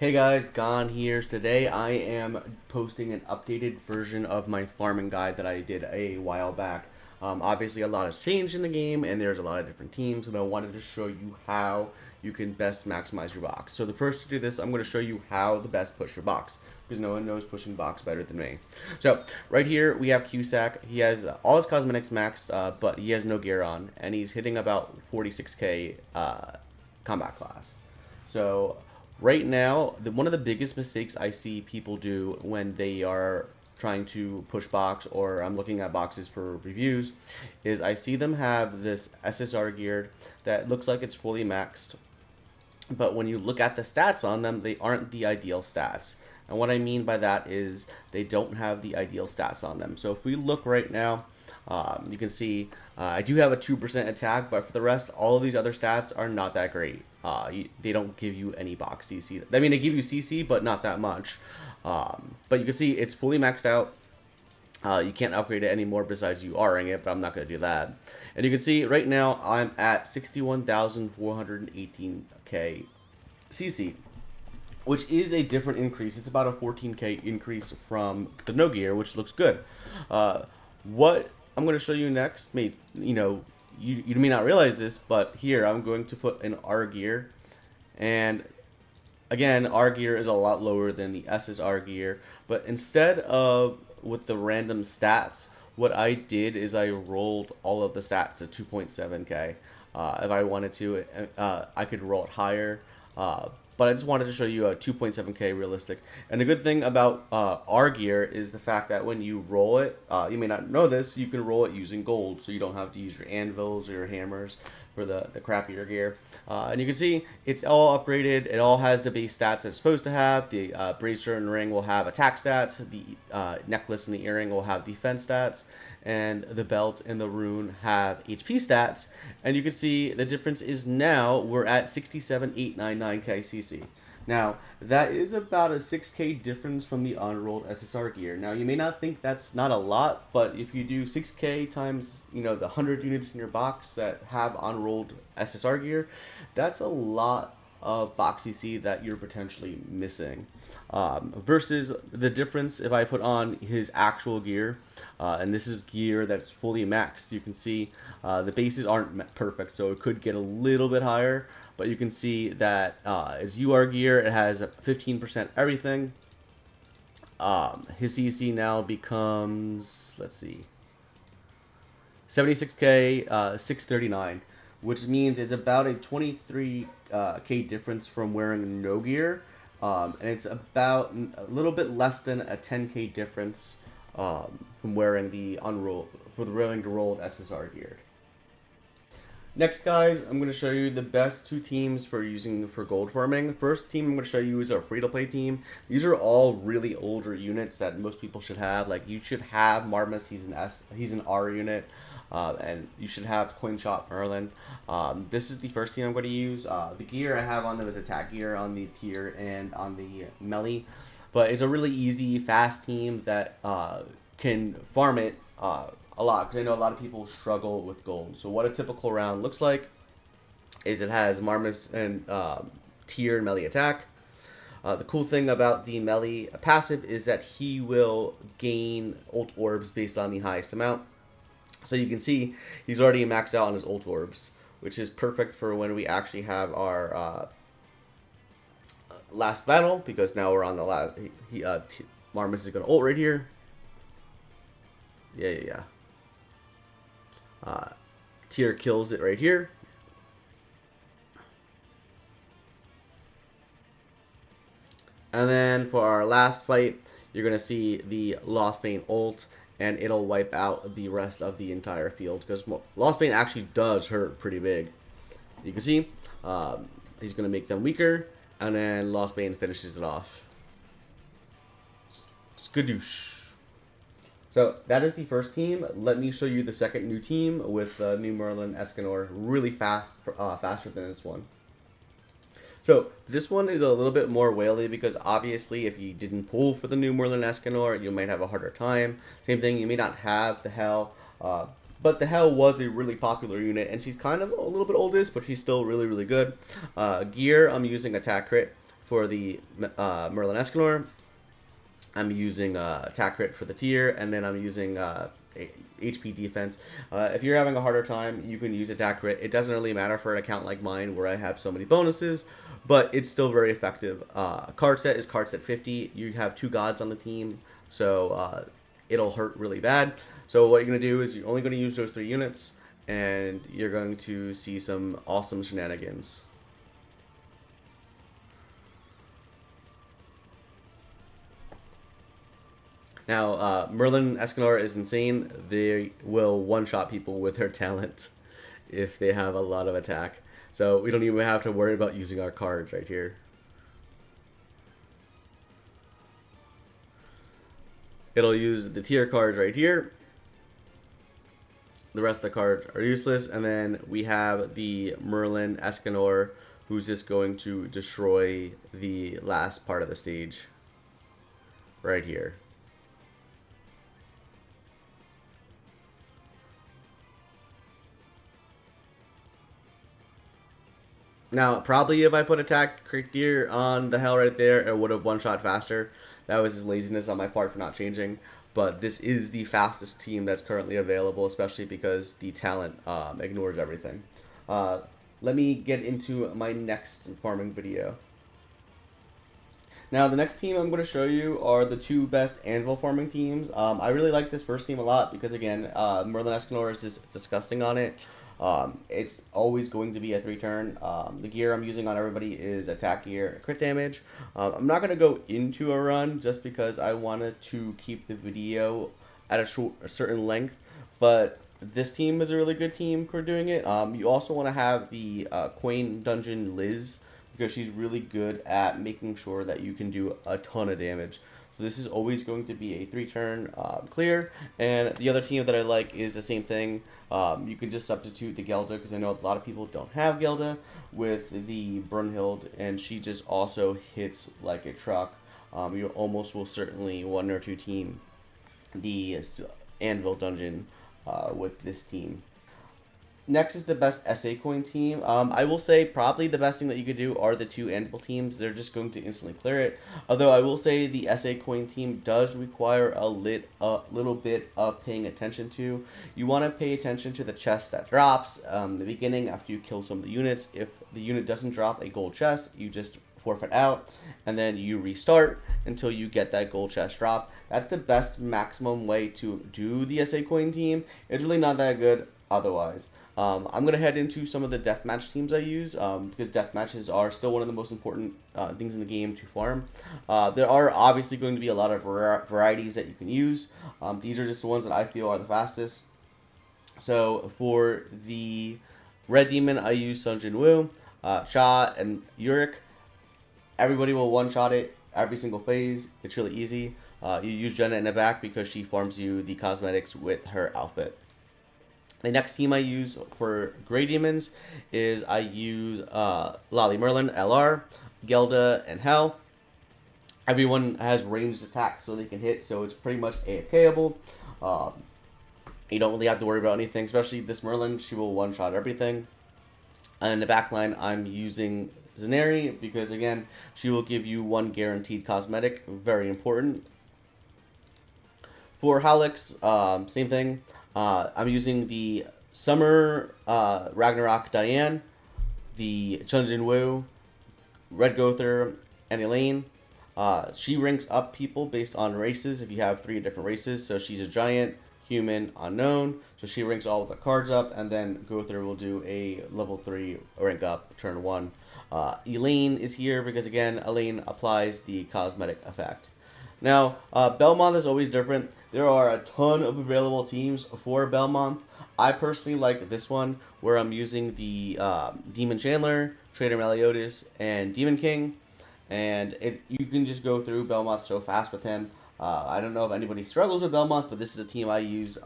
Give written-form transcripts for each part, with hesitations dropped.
Hey guys, Gon here. Today I am posting an updated version of my farming guide that I did a while back. Obviously, a lot has changed in the game, and there's a lot of different teams, and I wanted to show you how you can best maximize your box. So the first to do this, I'm going to show you how to best push your box, because no one knows pushing box better than me. So right here we have Cusack. He has all his cosmetics maxed, but he has no gear on, and he's hitting about 46k combat class. So right now, one of the biggest mistakes I see people do when they are trying to push box, or I'm looking at boxes for reviews, is I see them have this SSR geared that looks like it's fully maxed, but when you look at the stats on them, they aren't the ideal stats. And what I mean by that is they don't have the ideal stats on them. So if we look right now, you can see I do have a 2% attack, but for the rest, all of these other stats are not that great. They don't give you any box CC. I mean, they give you CC, but not that much. But you can see it's fully maxed out. You can't upgrade it anymore besides you R-ing it, but I'm not going to do that. And you can see right now I'm at 61,418k CC, which is a different increase. It's about a 14k increase from the no gear, which looks good. What I'm going to show you next, you may not realize this, but here I'm going to put an R gear, and again, R gear is a lot lower than the SSR gear, but instead of with the random stats, what I did is I rolled all of the stats to 2.7k. If I wanted to, I could roll it higher, but I just wanted to show you a 2.7k realistic. And the good thing about R gear is the fact that when you roll it, you may not know this, you can roll it using gold, so you don't have to use your anvils or your hammers for the crappier gear. And you can see it's all upgraded. It all has the base stats it's supposed to have. The bracer and ring will have attack stats. The necklace and the earring will have defense stats. And the belt and the rune have HP stats. And you can see the difference is now we're at 67,899k CC. Now, that is about a 6k difference from the unrolled SSR gear. Now, you may not think that's not a lot, but if you do 6k times, the 100 units in your box that have unrolled SSR gear, that's a lot of box CC that you're potentially missing. Versus the difference if I put on his actual gear, and this is gear that's fully maxed. You can see the bases aren't perfect, so it could get a little bit higher. But you can see that as UR gear, it has 15% everything. His CC now becomes, let's see, 76k 639, which means it's about a 23k difference from wearing no gear, and it's about a little bit less than a 10k difference from wearing the unrolled rolled SSR gear. Next, guys, I'm going to show you the best two teams for gold farming. First team I'm going to show you is a free-to-play team. These are all really older units that most people should have. Like, you should have Marmus, he's an R unit, and you should have Coin Shop Merlin. This is the first team I'm going to use. The gear I have on them is attack gear on the tier and on the melee, but it's a really easy, fast team that can farm it a lot, because I know a lot of people struggle with gold. So what a typical round looks like is it has Marmus and tier melee attack. The cool thing about the melee passive is that he will gain ult orbs based on the highest amount. So you can see he's already maxed out on his ult orbs, which is perfect for when we actually have our last battle, because now we're on the last. Marmus is going to ult right here. Yeah. Tier kills it right here. And then for our last fight, you're going to see the Lost Bane ult, and it'll wipe out the rest of the entire field, because Lost Bane actually does hurt pretty big. You can see he's going to make them weaker, and then Lost Bane finishes it off. Skadoosh. So that is the first team. Let me show you the second new team with new Merlin Escanor, really fast, faster than this one. So this one is a little bit more whaley, because obviously if you didn't pull for the new Merlin Escanor, you might have a harder time. Same thing, you may not have the Hell, but the Hell was a really popular unit, and she's kind of a little bit oldest, but she's still really, really good. Gear, I'm using attack crit For the Merlin Escanor, I'm using attack crit for the tier, and then I'm using HP defense. If you're having a harder time, you can use attack crit. It doesn't really matter for an account like mine where I have so many bonuses, but it's still very effective. Card set is card set 50. You have 2 gods on the team, so it'll hurt really bad. So what you're going to do is you're only going to use those 3 units, and you're going to see some awesome shenanigans. Now, Merlin Escanor is insane. They will one-shot people with their talent if they have a lot of attack. So we don't even have to worry about using our cards right here. It'll use the tier cards right here. The rest of the cards are useless. And then we have the Merlin Escanor, who's just going to destroy the last part of the stage right here. Now, probably if I put attack crit gear on the hell right there, it would have one-shot faster. That was laziness on my part for not changing. But this is the fastest team that's currently available, especially because the talent ignores everything. Let me get into my next farming video. Now, the next team I'm going to show you are the 2 best Anvil farming teams. I really like this first team a lot because, again, Merlin Escanor is just disgusting on it. It's always going to be a 3-turn. The gear I'm using on everybody is attack gear, crit damage. I'm not going to go into a run just because I wanted to keep the video at a certain length, but this team is a really good team for doing it. You also want to have the Queen Dungeon Liz because she's really good at making sure that you can do a ton of damage. So this is always going to be a 3-turn clear. And the other team that I like is the same thing. You can just substitute the Gelda, because I know a lot of people don't have Gelda, with the Brunhild, and she just also hits like a truck. You almost will certainly 1 or 2 team the Anvil dungeon with this team. Next is the best SA coin team. I will say probably the best thing that you could do are the 2 Anvil teams. They're just going to instantly clear it. Although I will say the SA coin team does require a little bit of paying attention to. You want to pay attention to the chest that drops in the beginning after you kill some of the units. If the unit doesn't drop a gold chest, you just forfeit out, and then you restart until you get that gold chest drop. That's the best maximum way to do the SA coin team. It's really not that good otherwise. I'm going to head into some of the deathmatch teams I use because deathmatches are still one of the most important things in the game to farm. There are obviously going to be a lot of varieties that you can use. These are just the ones that I feel are the fastest. So for the red demon, I use Sun Jin Woo, Sha, and Yurik. Everybody will one-shot it every single phase. It's really easy. You use Jenna in the back because she farms you the cosmetics with her outfit. The next team I use for Grey Demons is I use Lolly Merlin, LR, Gelda, and Hel. Everyone has ranged attack so they can hit, so it's pretty much AFKable. You don't really have to worry about anything, especially this Merlin. She will one-shot everything. And in the back line, I'm using Zenari because, again, she will give you 1 guaranteed cosmetic. Very important. For Halix, same thing. I'm using the Summer Ragnarok Diane, the Chun Jin Woo, Red Gother, and Elaine. She ranks up people based on races if you have 3 different races. So she's a giant, human, unknown. So she ranks all of the cards up, and then Gother will do a level 3 rank up turn 1. Elaine is here because, again, Elaine applies the cosmetic effect. Now, Bellmoth is always different. There are a ton of available teams for Bellmoth. I personally like this one, where I'm using the Demon Chandler, Trader Meliodas, and Demon King. And you can just go through Bellmoth so fast with him. I don't know if anybody struggles with Bellmoth, but this is a team I use.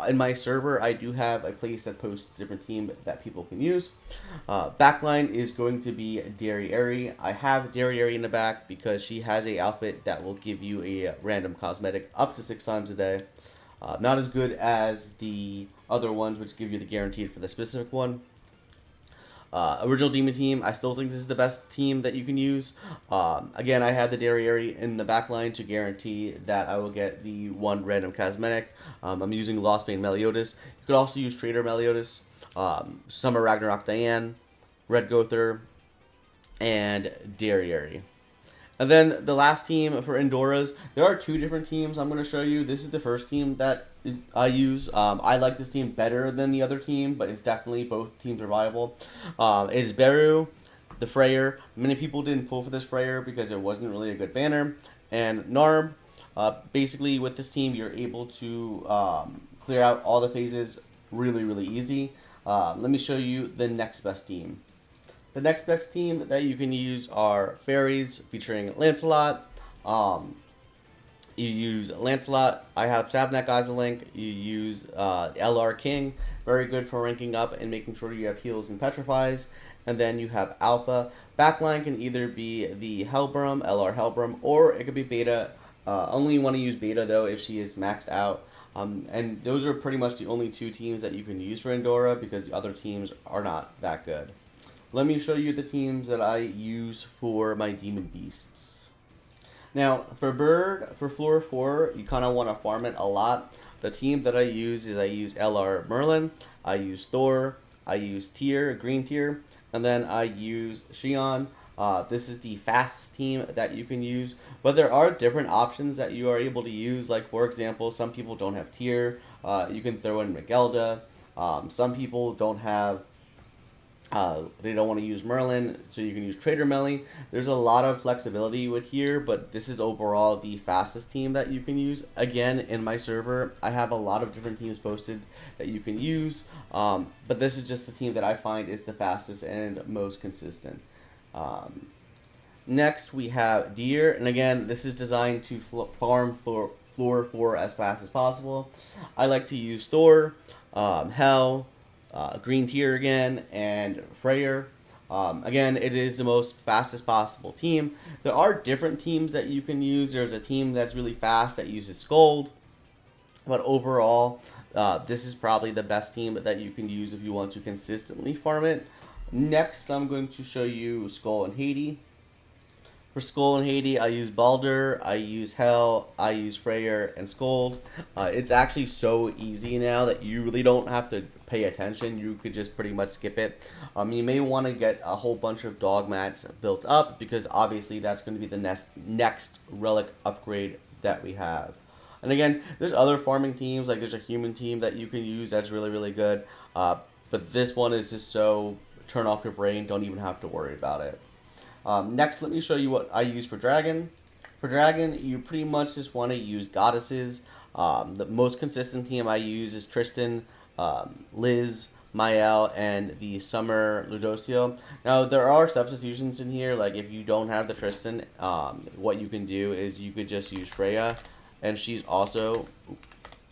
In my server, I do have a place that posts different team that people can use. Backline is going to be Dairy Airy. I have Dairy Airy in the back because she has a outfit that will give you a random cosmetic up to 6 times a day. Not as good as the other ones, which give you the guaranteed for the specific one. original demon team, I still think this is the best team that you can use. Again, I have the Darieri in the back line to guarantee that I will get the one random cosmetic. I'm using Lostbane Meliodas. You could also use Trader Meliodas, Summer Ragnarok Diane, Red Gother, and Darieri. And then the last team for Indura's, there are 2 different teams I'm going to show you. This is the first team that I use. I like this team better than the other team, but it's definitely, both teams are viable. It is Beru, the Freyr. Many people didn't pull for this Freyr because it wasn't really a good banner. And Narb. Basically, with this team, you're able to clear out all the phases really easy. Let me show you the next best team. The next best team that you can use are fairies featuring Lancelot. You use Lancelot. I have Sabnak as a link. You use LR King. Very good for ranking up and making sure you have heals and petrifies. And then you have Alpha. Backline can either be the Hellbrum, LR Hellbrum, or it could be Beta. Only want to use Beta though if she is maxed out. And those are pretty much the only 2 teams that you can use for Indura because the other teams are not that good. Let me show you the teams that I use for my Demon Beasts. Now, for Bird, for floor 4, you kind of want to farm it a lot. The team that I use is I use LR Merlin, I use Thor, I use Tyr, Green Tyr, and then I use Xion. This is the fastest team that you can use, but there are different options that you are able to use. Like, for example, some people don't have Tyr. You can throw in Magelda. Some people don't have... they don't want to use Merlin, so you can use Trader Melly. There's a lot of flexibility with here, but this is overall the fastest team that you can use. Again, in my server, I have a lot of different teams posted that you can use, but this is just the team that I find is the fastest and most consistent. Next, we have Deer, and again, this is designed to farm for floor 4 as fast as possible. I like to use Thor, Hell, Green Tyr again, and Freyr. Again, it is the most fastest possible team. There are different teams that you can use. There's a team that's really fast that uses Skoll, but overall, this is probably the best team that you can use if you want to consistently farm it. Next, I'm going to show you Skoll and Hati. For Skoll and Hati, I use Baldur, I use Hell, I use Freyr, and Skoll. It's actually so easy now that you really don't have to pay attention. You could just pretty much skip it. You may want to get a whole bunch of dog mats built up because obviously that's going to be the next relic upgrade that we have. And again, there's other farming teams, like there's a human team that you can use that's really good. But this one is just so turn off your brain, don't even have to worry about it. Next, let me show you what I use for Dragon. For Dragon, you pretty much just want to use goddesses. The most consistent team I use is Tristan, Liz, Mael, and the Summer Ludocio. Now, there are substitutions in here. Like, if you don't have the Tristan, what you can do is you could just use Freya, and she's also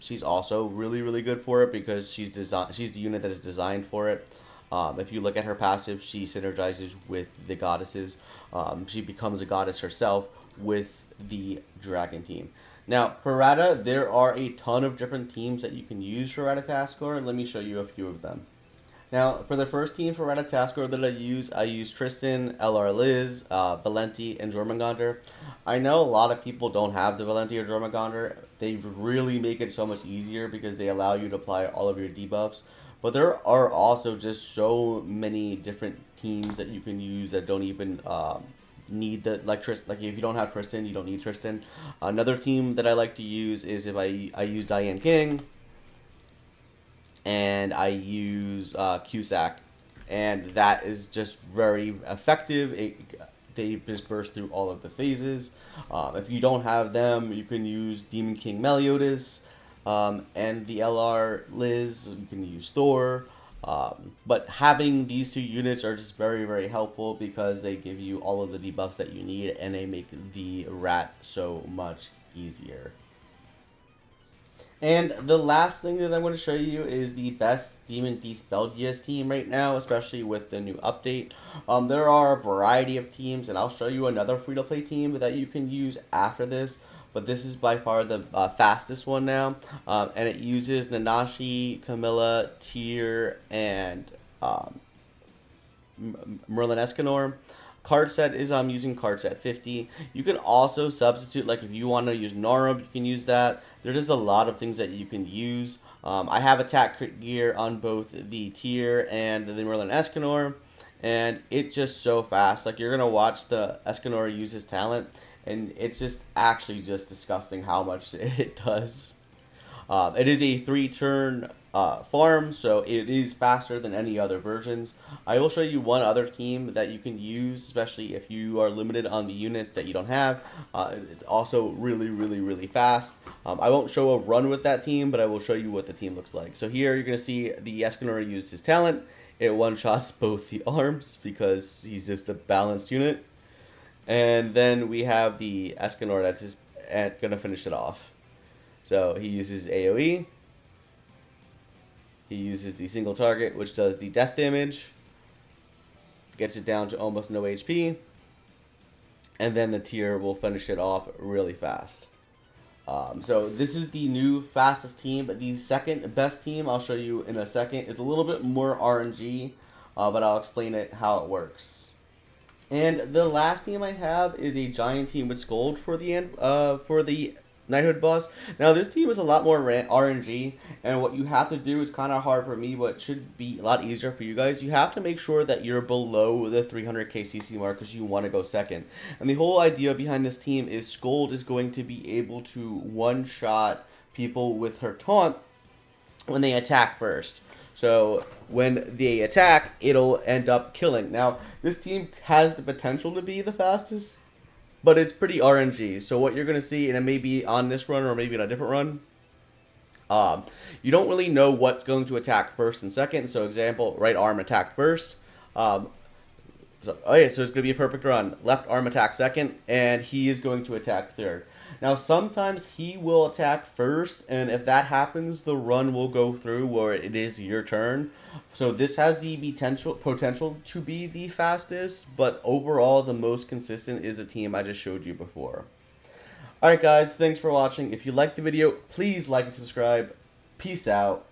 really good for it because she's the unit that is designed for it. If you look at her passive, she synergizes with the goddesses. She becomes a goddess herself with the dragon team. Now, for Rata, there are a ton of different teams that you can use for Ratatoskr. Let me show you a few of them. Now, for the first team for Ratatoskr that I use Tristan, LR Liz, Valenti, and Jormungandr. I know a lot of people don't have the Valenti or Jormungandr. They really make it so much easier because they allow you to apply all of your debuffs. But there are also just so many different teams that you can use that don't even need the like if you don't have Tristan, you don't need Tristan. Another team that I like to use is if I use Diane King and I use Cusack, and that is just very effective. They just burst through all of the phases. If you don't have them, you can use Demon King Meliodas. And the LR Liz, you can use Thor, but having these 2 units are just very helpful because they give you all of the debuffs that you need and they make the rat so much easier. And the last thing that I'm going to show you is the best Demon Beast Belgius team right now, especially with the new update. There are a variety of teams, and I'll show you another free-to-play team that you can use after this. But this is by far the fastest one now, and it uses Nanashi, Camilla, Tyr, and Merlin Escanor. Card set is I'm using card set 50. You can also substitute, like if you want to use Narub, you can use that. There's just a lot of things that you can use. I have attack crit gear on both the Tier and the Merlin Escanor, and it's just so fast. Like, you're gonna watch the Escanor use his talent, and it's just actually just disgusting how much it does. It is a 3-turn farm, so it is faster than any other versions. I will show you one other team that you can use, especially if you are limited on the units that you don't have. It's also really fast. I won't show a run with that team, but I will show you what the team looks like. So here you're going to see the Escanor use his talent. It one-shots both the arms because he's just a balanced unit. And then we have the Escanor that's just going to finish it off. So he uses AoE. He uses the single target, which does the death damage. Gets it down to almost no HP. And then the Tier will finish it off really fast. So this is the new fastest team. But the second best team, I'll show you in a second, is a little bit more RNG. But I'll explain how it works. And the last team I have is a giant team with Skoll for the Knighthood boss. Now this team is a lot more RNG, and what you have to do is kind of hard for me, but should be a lot easier for you guys. You have to make sure that you're below the 300k CC mark because you want to go second. And the whole idea behind this team is Skoll is going to be able to one-shot people with her taunt when they attack first. So when they attack, it'll end up killing. Now this team has the potential to be the fastest, but it's pretty RNG. So what you're going to see, and it may be on this run or maybe on a different run, you don't really know what's going to attack first and second. So example, right arm attacked first. So it's going to be a perfect run. Left arm attack second, and he is going to attack third. Now sometimes he will attack first, and if that happens, the run will go through where it is your turn. So this has the potential to be the fastest, but overall the most consistent is the team I just showed you before. Alright guys, thanks for watching. If you liked the video, please like and subscribe. Peace out.